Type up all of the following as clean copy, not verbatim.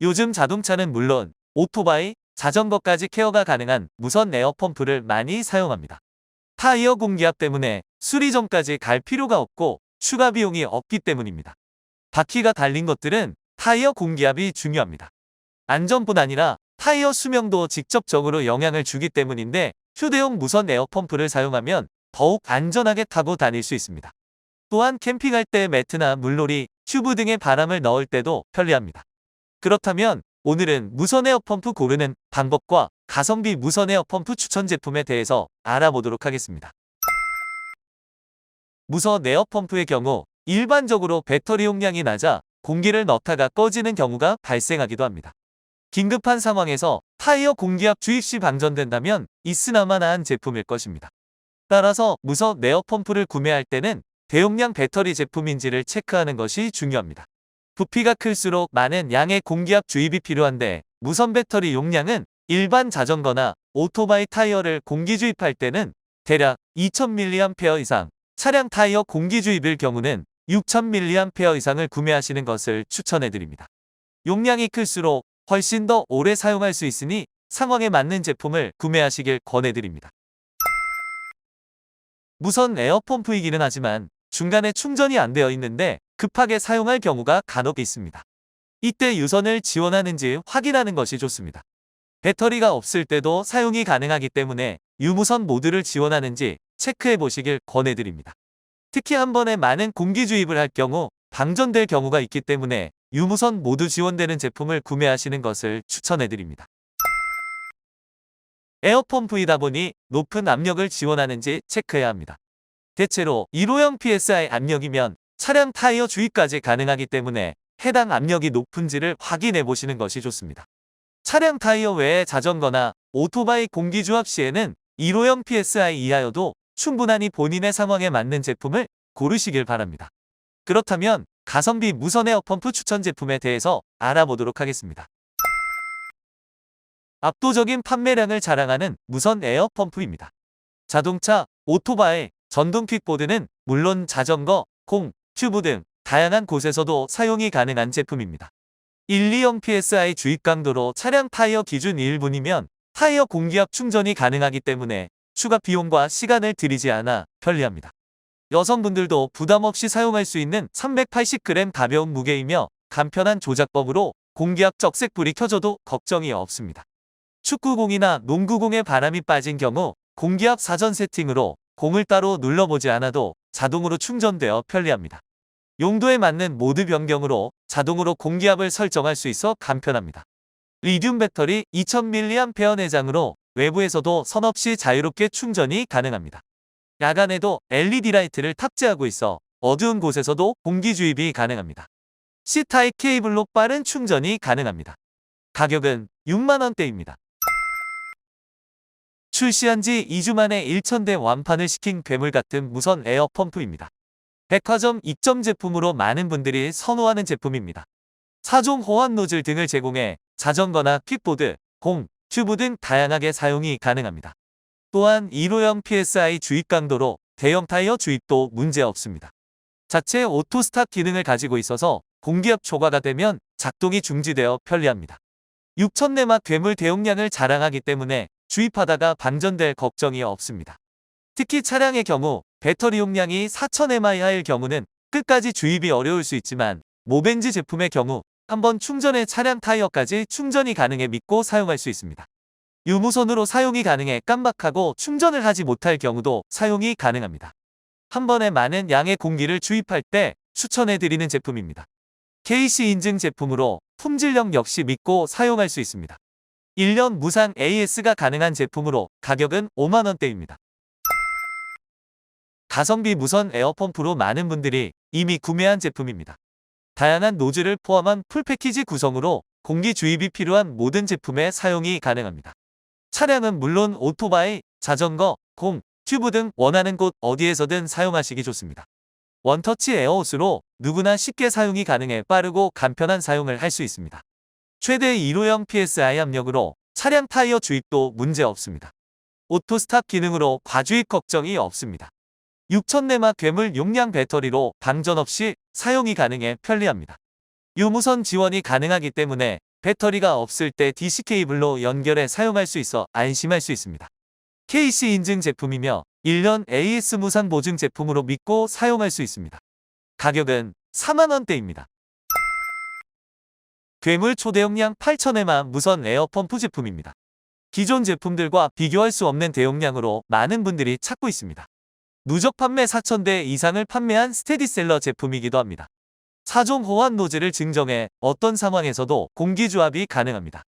요즘 자동차는 물론 오토바이, 자전거까지 케어가 가능한 무선 에어펌프를 많이 사용합니다. 타이어 공기압 때문에 수리점까지 갈 필요가 없고 추가 비용이 없기 때문입니다. 바퀴가 달린 것들은 타이어 공기압이 중요합니다. 안전뿐 아니라 타이어 수명도 직접적으로 영향을 주기 때문인데 휴대용 무선 에어펌프를 사용하면 더욱 안전하게 타고 다닐 수 있습니다. 또한 캠핑할 때 매트나 물놀이, 튜브 등의 바람을 넣을 때도 편리합니다. 그렇다면 오늘은 무선 에어펌프 고르는 방법과 가성비 무선 에어펌프 추천 제품에 대해서 알아보도록 하겠습니다. 무선 에어펌프의 경우 일반적으로 배터리 용량이 낮아 공기를 넣다가 꺼지는 경우가 발생하기도 합니다. 긴급한 상황에서 타이어 공기압 주입 시 방전된다면 있으나마 나은 제품일 것입니다. 따라서 무선 에어펌프를 구매할 때는 대용량 배터리 제품인지를 체크하는 것이 중요합니다. 부피가 클수록 많은 양의 공기압 주입이 필요한데 무선 배터리 용량은 일반 자전거나 오토바이 타이어를 공기 주입할 때는 대략 2000mAh 이상, 차량 타이어 공기 주입일 경우는 6000mAh 이상을 구매하시는 것을 추천해드립니다. 용량이 클수록 훨씬 더 오래 사용할 수 있으니 상황에 맞는 제품을 구매하시길 권해드립니다. 무선 에어펌프이기는 하지만 중간에 충전이 안 되어 있는데 급하게 사용할 경우가 간혹 있습니다. 이때 유선을 지원하는지 확인하는 것이 좋습니다. 배터리가 없을 때도 사용이 가능하기 때문에 유무선 모드를 지원하는지 체크해 보시길 권해드립니다. 특히 한 번에 많은 공기 주입을 할 경우 방전될 경우가 있기 때문에 유무선 모두 지원되는 제품을 구매하시는 것을 추천해드립니다. 에어펌프이다 보니 높은 압력을 지원하는지 체크해야 합니다. 대체로 1호형 PSI 압력이면 차량 타이어 주입까지 가능하기 때문에 해당 압력이 높은지를 확인해 보시는 것이 좋습니다. 차량 타이어 외에 자전거나 오토바이 공기 주압 시에는 1호형 PSI 이하여도 충분하니 본인의 상황에 맞는 제품을 고르시길 바랍니다. 그렇다면 가성비 무선 에어펌프 추천 제품에 대해서 알아보도록 하겠습니다. 압도적인 판매량을 자랑하는 무선 에어펌프입니다. 자동차, 오토바이, 전동 퀵보드는 물론 자전거, 공, 튜브 등 다양한 곳에서도 사용이 가능한 제품입니다. 1, 2형 PSI 주입 강도로 차량 타이어 기준 1분이면 타이어 공기압 충전이 가능하기 때문에 추가 비용과 시간을 들이지 않아 편리합니다. 여성분들도 부담 없이 사용할 수 있는 380g 가벼운 무게이며 간편한 조작법으로 공기압 적색불이 켜져도 걱정이 없습니다. 축구공이나 농구공에 바람이 빠진 경우 공기압 사전 세팅으로 공을 따로 눌러보지 않아도 자동으로 충전되어 편리합니다. 용도에 맞는 모드 변경으로 자동으로 공기압을 설정할 수 있어 간편합니다. 리튬 배터리 2000mAh 내장으로 외부에서도 선 없이 자유롭게 충전이 가능합니다. 야간에도 LED 라이트를 탑재하고 있어 어두운 곳에서도 공기 주입이 가능합니다. C타입 케이블로 빠른 충전이 가능합니다. 가격은 6만원대입니다. 출시한 지 2주 만에 1000대 완판을 시킨 괴물 같은 무선 에어펌프입니다. 백화점 입점 제품으로 많은 분들이 선호하는 제품입니다. 4종 호환 노즐 등을 제공해 자전거나 퀵보드, 공, 튜브 등 다양하게 사용이 가능합니다. 또한 1호형 PSI 주입 강도로 대형 타이어 주입도 문제없습니다. 자체 오토 스탑 기능을 가지고 있어서 공기압 초과가 되면 작동이 중지되어 편리합니다. 6000내막 괴물 대용량을 자랑하기 때문에 주입하다가 방전될 걱정이 없습니다. 특히 차량의 경우 배터리 용량이 4000mAh일 경우는 끝까지 주입이 어려울 수 있지만 모벤지 제품의 경우 한번 충전해 차량 타이어까지 충전이 가능해 믿고 사용할 수 있습니다. 유무선으로 사용이 가능해 깜박하고 충전을 하지 못할 경우도 사용이 가능합니다. 한 번에 많은 양의 공기를 주입할 때 추천해드리는 제품입니다. KC 인증 제품으로 품질력 역시 믿고 사용할 수 있습니다. 1년 무상 AS가 가능한 제품으로 가격은 5만원대입니다. 가성비 무선 에어펌프로 많은 분들이 이미 구매한 제품입니다. 다양한 노즐을 포함한 풀패키지 구성으로 공기 주입이 필요한 모든 제품에 사용이 가능합니다. 차량은 물론 오토바이, 자전거, 공, 튜브 등 원하는 곳 어디에서든 사용하시기 좋습니다. 원터치 에어호스로 누구나 쉽게 사용이 가능해 빠르고 간편한 사용을 할 수 있습니다. 최대 1호형 PSI 압력으로 차량 타이어 주입도 문제없습니다. 오토 스탑 기능으로 과주입 걱정이 없습니다. 6000내막 괴물 용량 배터리로 방전 없이 사용이 가능해 편리합니다. 유무선 지원이 가능하기 때문에 배터리가 없을 때 DC 케이블로 연결해 사용할 수 있어 안심할 수 있습니다. KC 인증 제품이며 1년 AS 무상 보증 제품으로 믿고 사용할 수 있습니다. 가격은 4만원대입니다. 괴물 초대용량 8000에마 무선 에어펌프 제품입니다. 기존 제품들과 비교할 수 없는 대용량으로 많은 분들이 찾고 있습니다. 누적 판매 4,000대 이상을 판매한 스테디셀러 제품이기도 합니다. 4종 호환 노즐을 증정해 어떤 상황에서도 공기주압이 가능합니다.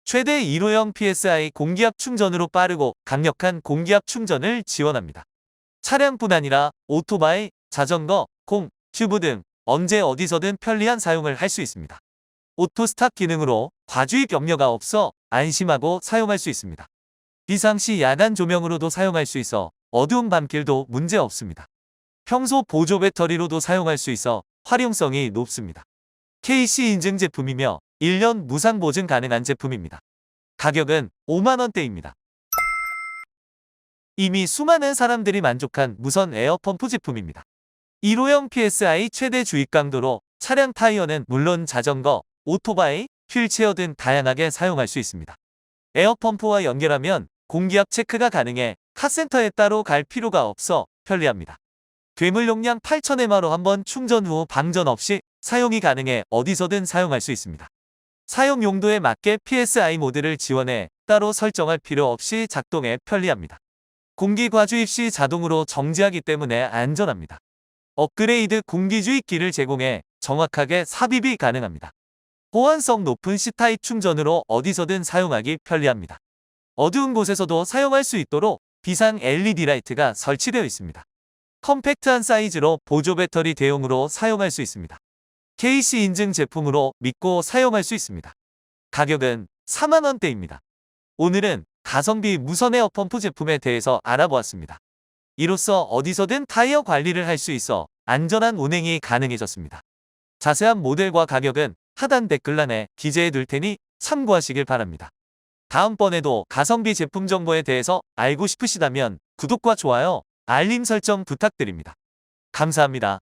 최대 1호형 PSI 공기압 충전으로 빠르고 강력한 공기압 충전을 지원합니다. 차량뿐 아니라 오토바이, 자전거, 공, 튜브 등 언제 어디서든 편리한 사용을 할 수 있습니다. 오토 스탑 기능으로 과주입 염려가 없어 안심하고 사용할 수 있습니다. 비상시 야간 조명으로도 사용할 수 있어 어두운 밤길도 문제 없습니다. 평소 보조 배터리로도 사용할 수 있어 활용성이 높습니다. KC 인증 제품이며 1년 무상 보증 가능한 제품입니다. 가격은 5만원대입니다. 이미 수많은 사람들이 만족한 무선 에어펌프 제품입니다. 1호형 PSI 최대 주입 강도로 차량 타이어는 물론 자전거, 오토바이, 휠체어 등 다양하게 사용할 수 있습니다. 에어펌프와 연결하면 공기압 체크가 가능해 카센터에 따로 갈 필요가 없어 편리합니다. 괴물 용량 8000mAh로 한번 충전 후 방전 없이 사용이 가능해 어디서든 사용할 수 있습니다. 사용 용도에 맞게 PSI 모드를 지원해 따로 설정할 필요 없이 작동해 편리합니다. 공기 과주입 시 자동으로 정지하기 때문에 안전합니다. 업그레이드 공기주입기를 제공해 정확하게 삽입이 가능합니다. 호환성 높은 C타입 충전으로 어디서든 사용하기 편리합니다. 어두운 곳에서도 사용할 수 있도록 비상 LED 라이트가 설치되어 있습니다. 컴팩트한 사이즈로 보조 배터리 대용으로 사용할 수 있습니다. KC 인증 제품으로 믿고 사용할 수 있습니다. 가격은 4만원대입니다. 오늘은 가성비 무선 에어펌프 제품에 대해서 알아보았습니다. 이로써 어디서든 타이어 관리를 할 수 있어 안전한 운행이 가능해졌습니다. 자세한 모델과 가격은 하단 댓글란에 기재해 둘 테니 참고하시길 바랍니다. 다음번에도 가성비 제품 정보에 대해서 알고 싶으시다면 구독과 좋아요, 알림 설정 부탁드립니다. 감사합니다.